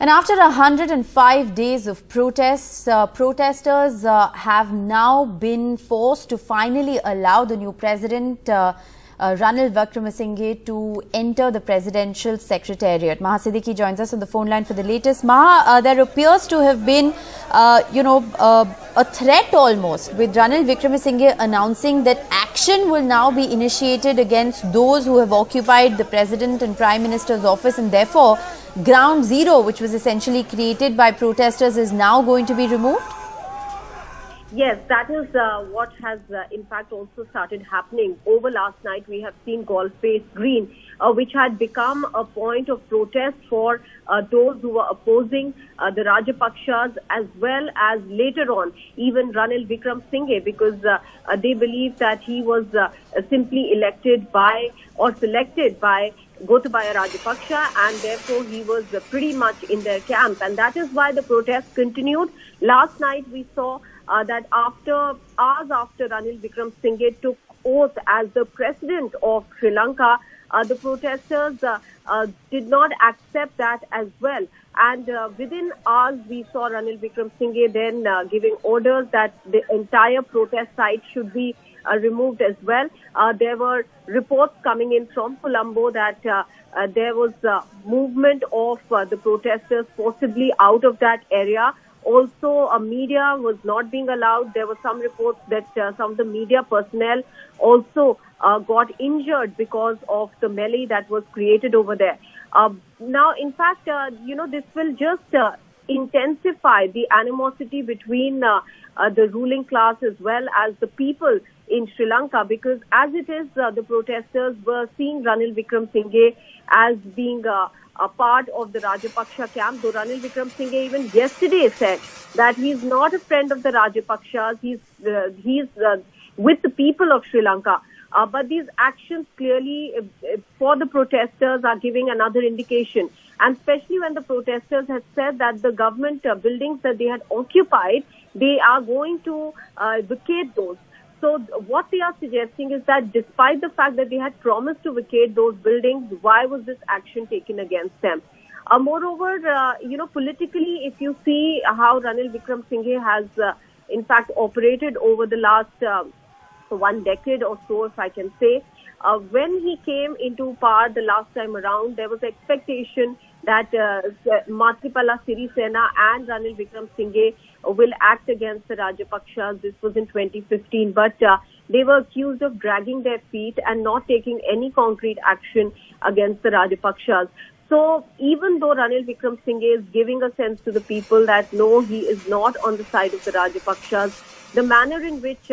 And after 105 days of protests, protesters have now been forced to finally allow the new president, Ranil Wickremesinghe, to enter the Presidential Secretariat. Maha Siddiqui joins us on the phone line for the latest. Maha, there appears to have been, a threat almost, with Ranil Wickremesinghe announcing that action will now be initiated against those who have occupied the President and Prime Minister's office, and therefore Ground Zero, which was essentially created by protesters, is now going to be removed? Yes, that is what has in fact also started happening. Over last night, we have seen Golf-Face Green, which had become a point of protest for those who were opposing the Rajapakshas, as well as later on even Ranil Wickremesinghe, because they believe that he was simply elected by or selected by Gotabaya Rajapaksa, and therefore he was pretty much in their camp, and that is why the protests continued. Last night we saw that hours after Ranil Wickremesinghe took oath as the president of Sri Lanka, the protesters did not accept that as well. And within hours, we saw Ranil Wickremesinghe then giving orders that the entire protest site should be removed as well. There were reports coming in from Colombo that there was movement of the protesters possibly out of that area. Also, media was not being allowed. There were some reports that some of the media personnel also got injured because of the melee that was created over there. Now, in fact, this will just intensify the animosity between the ruling class as well as the people in Sri Lanka, because as it is, the protesters were seeing Ranil Wickremesinghe as being a part of the Rajapaksa camp, though Ranil Wickremesinghe even yesterday said that he's not a friend of the Rajapakshas, he's with the people of Sri Lanka. But these actions clearly for the protesters are giving another indication, and especially when the protesters had said that the government buildings that they had occupied, they are going to vacate those. So what they are suggesting is that despite the fact that they had promised to vacate those buildings, why was this action taken against them? Moreover, politically, if you see how Ranil Wickremesinghe has in fact operated over the last 1 decade or so, if I can say, when he came into power the last time around, there was expectation that Matripala Sirisena and Ranil Wickremesinghe will act against the Rajapakshas. This was in 2015, but they were accused of dragging their feet and not taking any concrete action against the Rajapakshas. So even though Ranil Wickremesinghe is giving a sense to the people that no, he is not on the side of the Rajapakshas, the manner in which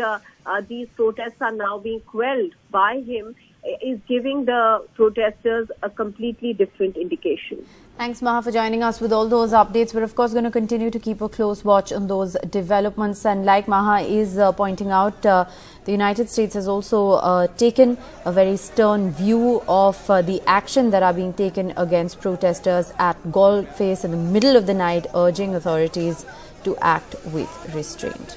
these protests are now being quelled by him is giving the protesters a completely different indication. Thanks, Maha, for joining us with all those updates. We're, of course, going to continue to keep a close watch on those developments. And like Maha is pointing out, the United States has also taken a very stern view of the action that are being taken against protesters at Golf-Face in the middle of the night, urging authorities to act with restraint.